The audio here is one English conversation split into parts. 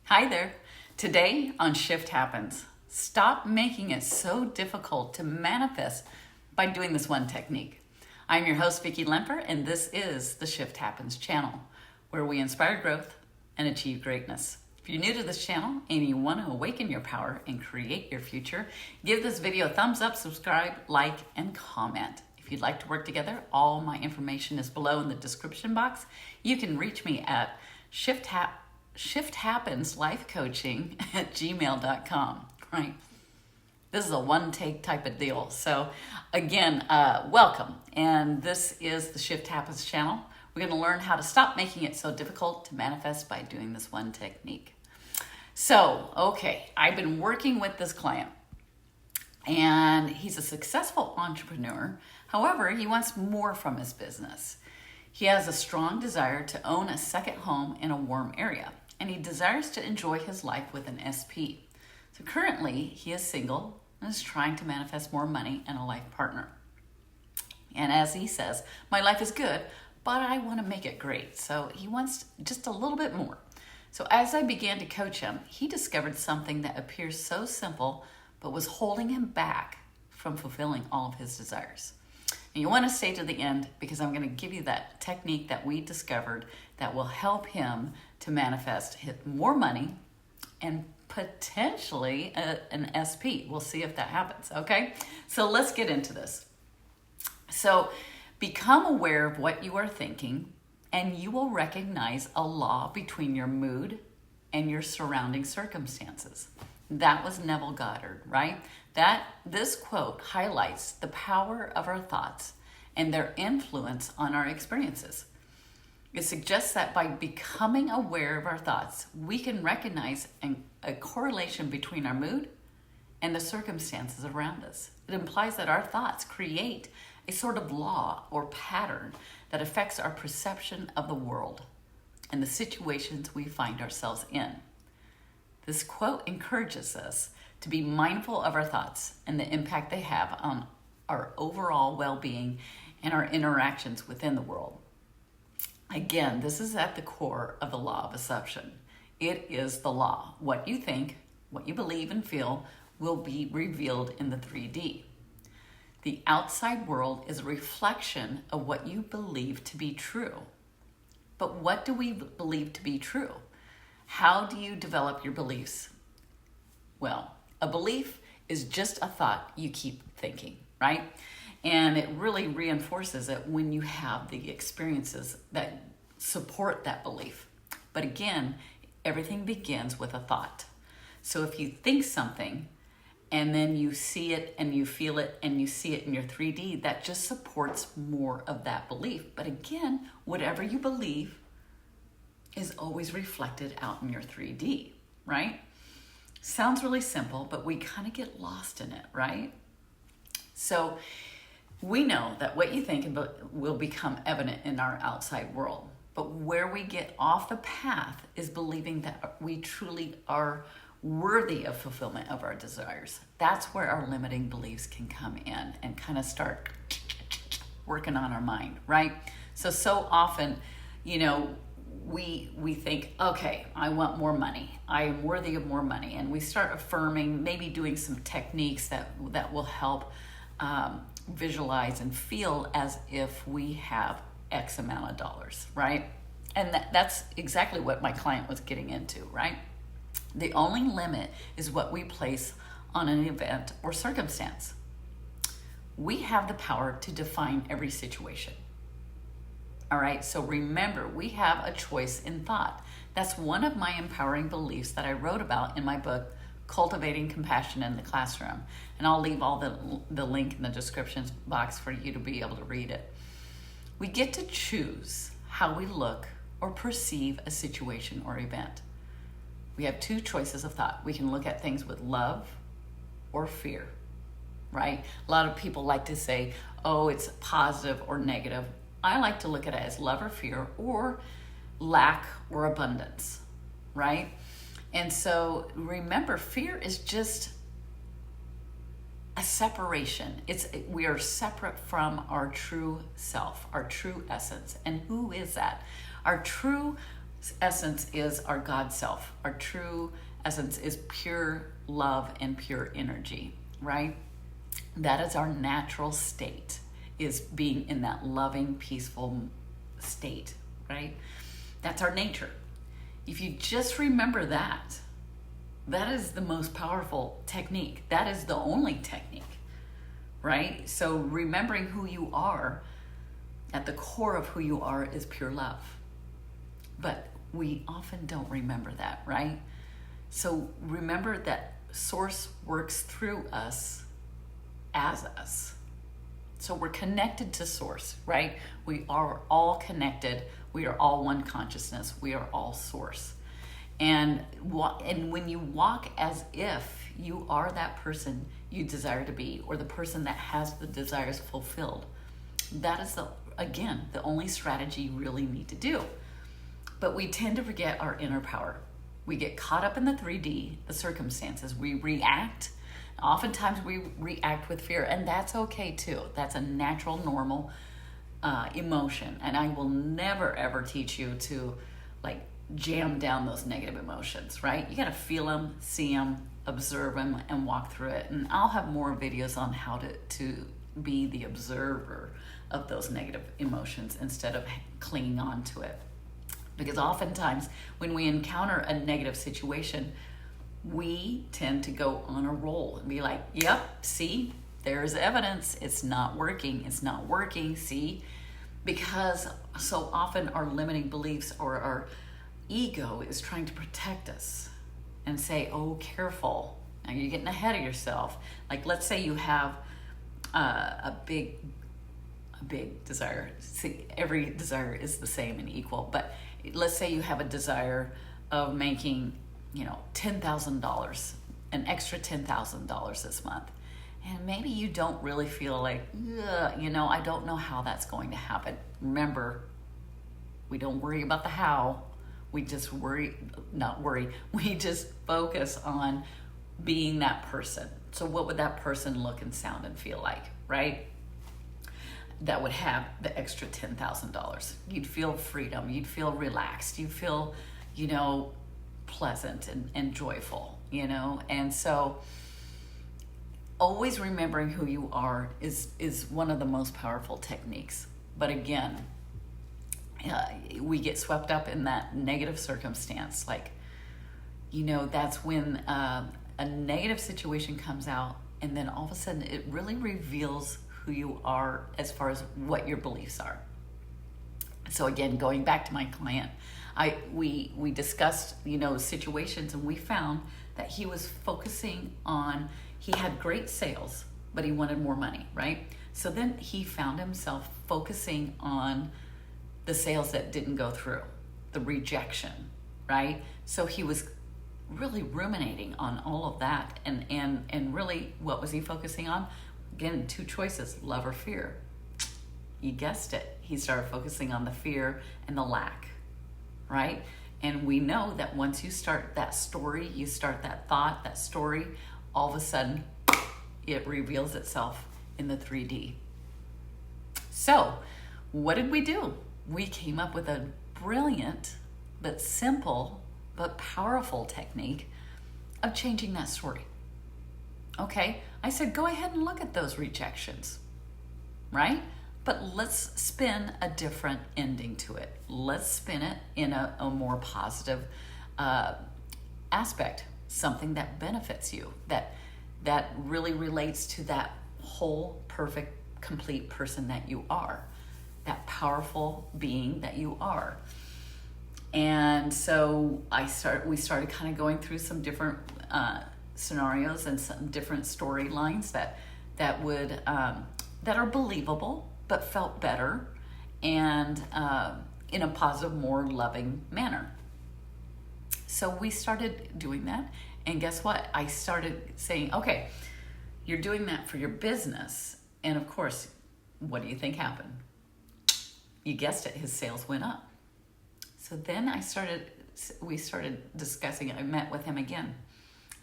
Hi there. Today on Shift Happens, stop making it so difficult to manifest by doing this one technique. I'm your host, Vicki Lemper, and this is the Shift Happens channel, where we inspire growth and achieve greatness. If you're new to this channel and you want to awaken your power and create your future, give this video a thumbs up, subscribe, like, and comment. If you'd like to work together, all my information is below in the description box. You can reach me at shifthappenslifecoaching@gmail.com, right? This is a one-take type of deal. So again, welcome. And this is the Shift Happens channel. We're going to learn how to stop making it so difficult to manifest by doing this one technique. So, okay, I've been working with this client, and he's a successful entrepreneur. However, he wants more from his business. He has a strong desire to own a second home in a warm area, and he desires to enjoy his life with an SP. So currently, he is single and is trying to manifest more money and a life partner. And as he says, my life is good, but I want to make it great. So he wants just a little bit more. So as I began to coach him, he discovered something that appears so simple, but was holding him back from fulfilling all of his desires. And you want to stay to the end because I'm going to give you that technique that we discovered that will help him to manifest more money and potentially an SP. We'll see if that happens, okay? So let's get into this. So become aware of what you are thinking, and you will recognize a law between your mood and your surrounding circumstances. That was Neville Goddard, right? This quote highlights the power of our thoughts and their influence on our experiences. It suggests that by becoming aware of our thoughts, we can recognize a correlation between our mood and the circumstances around us. It implies that our thoughts create a sort of law or pattern that affects our perception of the world and the situations we find ourselves in. This quote encourages us to be mindful of our thoughts and the impact they have on our overall well-being and our interactions within the world. Again, this is at the core of the law of assumption. It is the law. What you think, what you believe and feel will be revealed in the 3D. The outside world is a reflection of what you believe to be true. But what do we believe to be true? How do you develop your beliefs? Well, a belief is just a thought you keep thinking, right? And it really reinforces it when you have the experiences that support that belief. But again, everything begins with a thought. So if you think something and then you see it and you feel it and you see it in your 3D, that just supports more of that belief. But again, whatever you believe is always reflected out in your 3D, right? Sounds really simple, but we kind of get lost in it, right? So we know that what you think will become evident in our outside world. But where we get off the path is believing that we truly are worthy of fulfillment of our desires. That's where our limiting beliefs can come in and kind of start working on our mind, right? So often, we think, okay, I want more money. I am worthy of more money. And we start affirming, maybe doing some techniques that will help visualize and feel as if we have X amount of dollars, right? And that's exactly what my client was getting into, right? The only limit is what we place on an event or circumstance. We have the power to define every situation. All right, so remember, we have a choice in thought. That's one of my empowering beliefs that I wrote about in my book, Cultivating Compassion in the Classroom. And I'll leave all the link in the description box for you to be able to read it. We get to choose how we look or perceive a situation or event. We have two choices of thought. We can look at things with love or fear, right? A lot of people like to say, oh, it's positive or negative. I like to look at it as love or fear, or lack or abundance, right? And so remember, fear is just a separation. We are separate from our true self, our true essence. And who is that? Our true essence is our God self. Our true essence is pure love and pure energy, right? That is our natural state, is being in that loving, peaceful state, right? That's our nature. If you just remember that, that is the most powerful technique. That is the only technique, right? So remembering who you are, at the core of who you are is pure love. But we often don't remember that, right? So remember that Source works through us as us. So we're connected to Source, right? We are all connected. We are all one consciousness. We are all Source. And when you walk as if you are that person you desire to be, or the person that has the desires fulfilled, that is, again, the only strategy you really need to do. But we tend to forget our inner power. We get caught up in the 3D, the circumstances. We react. Oftentimes we react with fear, and that's okay too. That's a natural, normal emotion. And I will never, ever teach you to jam down those negative emotions, right? You got to feel them, see them, observe them, and walk through it. And I'll have more videos on how to be the observer of those negative emotions instead of clinging on to it. Because oftentimes when we encounter a negative situation, we tend to go on a roll and be like, yep, see, there's evidence. It's not working. It's not working. See, because so often our limiting beliefs or our ego is trying to protect us and say, oh, careful. Now you're getting ahead of yourself. Like, let's say you have a big desire. See, every desire is the same and equal, but let's say you have a desire of making, $10,000, an extra $10,000 this month. And maybe you don't really feel like, I don't know how that's going to happen. Remember, we don't worry about the how. We just we just focus on being that person. So what would that person look and sound and feel like, right? That would have the extra $10,000. You'd feel freedom. You'd feel relaxed. You'd feel, pleasant and joyful, And so always remembering who you are is one of the most powerful techniques. But again, we get swept up in that negative circumstance. That's when a negative situation comes out, and then all of a sudden it really reveals who you are as far as what your beliefs are. So again, going back to my client, we discussed, situations, and we found that he was focusing on, he had great sales, but he wanted more money, right? So then he found himself focusing on the sales that didn't go through, the rejection, right? So he was really ruminating on all of that, and really, what was he focusing on? Again, two choices, love or fear. You guessed it. He started focusing on the fear and the lack, right? And we know that once you start that story, you start that thought, that story, all of a sudden, it reveals itself in the 3D. So, what did we do? We came up with a brilliant, but simple, but powerful technique of changing that story. Okay, I said, go ahead and look at those rejections, right? But let's spin a different ending to it. Let's spin it in a more positive aspect, something that benefits you, that really relates to that whole, perfect, complete person that you are, that powerful being that you are. And so we started kind of going through some different scenarios and some different storylines that are believable but felt better and in a positive, more loving manner. So we started doing that, and guess what? I started saying, okay, you're doing that for your business, and of course, what do you think happened? You guessed it, his sales went up. So then we started discussing it. I met with him again.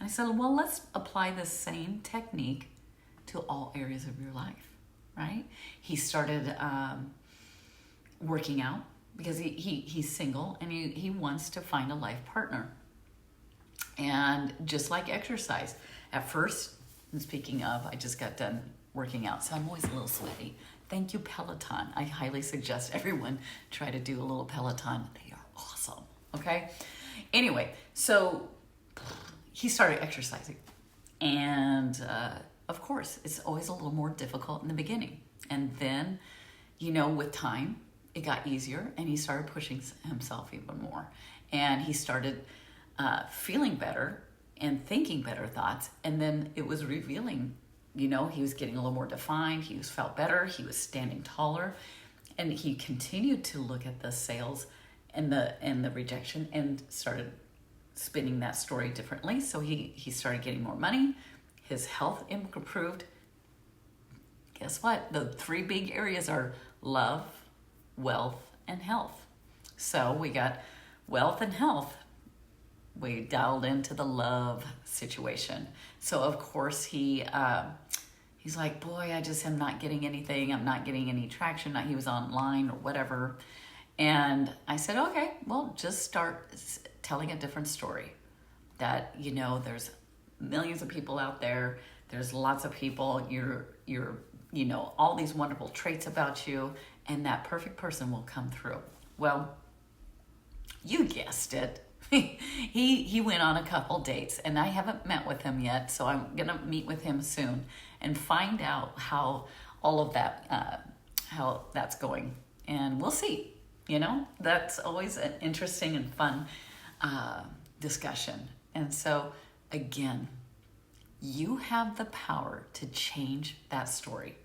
I said, well, let's apply this same technique to all areas of your life, right? He started working out because he's single and he wants to find a life partner. And just like exercise, at first, and speaking of, I just got done working out, so I'm always a little sweaty. Thank you, Peloton. I highly suggest everyone try to do a little Peloton. They are awesome, okay? Anyway, so he started exercising. And of course, it's always a little more difficult in the beginning. And then, with time, it got easier and he started pushing himself even more. And he started feeling better and thinking better thoughts. And then it was revealing, he was getting a little more defined. He felt better. He was standing taller. And he continued to look at the sales and the rejection and started spinning that story differently. So he started getting more money. His health improved. Guess what? The 3 big areas are love, wealth, and health. So we got wealth and health. We dialed into the love situation. So of course he's like, boy, I just am not getting anything. I'm not getting any traction. He was online or whatever. And I said, okay, well, just start telling a different story. That, there's millions of people out there. There's lots of people. You're all these wonderful traits about you, and that perfect person will come through. Well, you guessed it. He went on a couple dates, and I haven't met with him yet, so I'm gonna meet with him soon and find out how all of that, how that's going, and we'll see. That's always an interesting and fun discussion. And so, again, you have the power to change that story.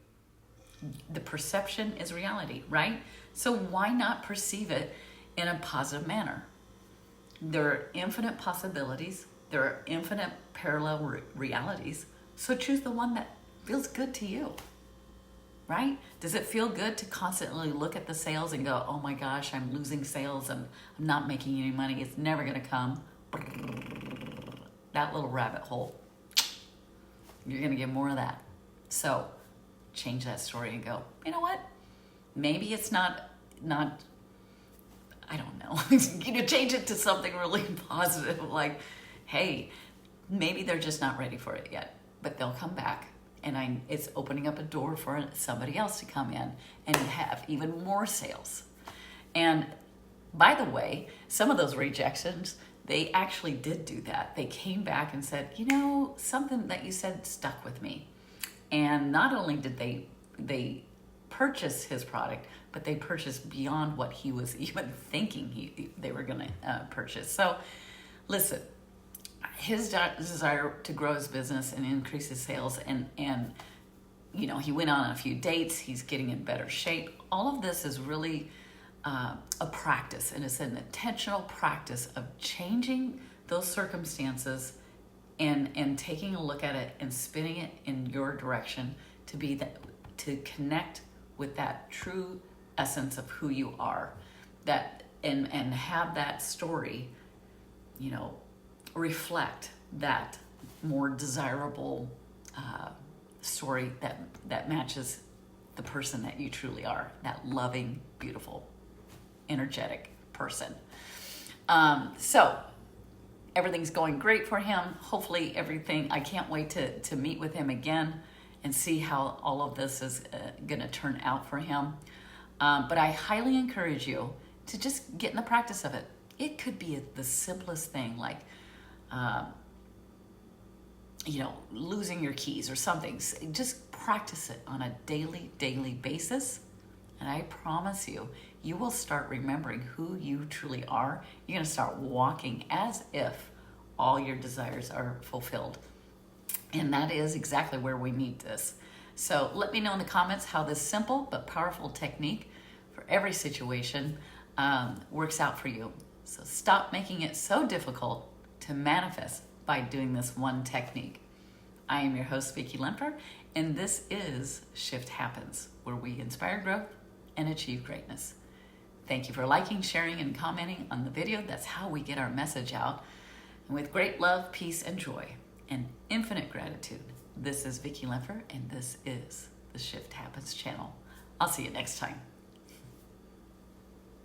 The perception is reality, right? So why not perceive it in a positive manner? There are infinite possibilities. There are infinite parallel realities. So choose the one that feels good to you, right? Does it feel good to constantly look at the sales and go, oh my gosh, I'm losing sales and I'm not making any money. It's never going to come. That little rabbit hole. You're going to get more of that. So change that story and go, you know what? Maybe it's not I don't know. Change it to something really positive, like, hey, maybe they're just not ready for it yet, but they'll come back, and it's opening up a door for somebody else to come in and have even more sales. And by the way, some of those rejections, they actually did do that. They came back and said, something that you said stuck with me. And not only did they purchase his product, but they purchased beyond what he was even thinking they were going to purchase. So listen, his desire to grow his business and increase his sales, and he went on a few dates, he's getting in better shape. All of this is really a practice, and it's an intentional practice of changing those circumstances and taking a look at it and spinning it in your direction to connect with that true essence of who you are, that and have that story, reflect that more desirable story that matches the person that you truly are, that loving, beautiful, energetic person. So everything's going great for him. Hopefully I can't wait to meet with him again and see how all of this is going to turn out for him. But I highly encourage you to just get in the practice of it. It could be the simplest thing, like, losing your keys or something. Just practice it on a daily basis. And I promise you will start remembering who you truly are. You're going to start walking as if all your desires are fulfilled. And that is exactly where we need this. So let me know in the comments how this simple but powerful technique for every situation works out for you. So stop making it so difficult to manifest by doing this one technique. I am your host, Vicki Lemper, and this is Shift Happens, where we inspire growth and achieve greatness. Thank you for liking, sharing, and commenting on the video. That's how we get our message out. And with great love, peace, and joy, and infinite gratitude, this is Vicki Lemper, and this is the Shift Happens channel. I'll see you next time.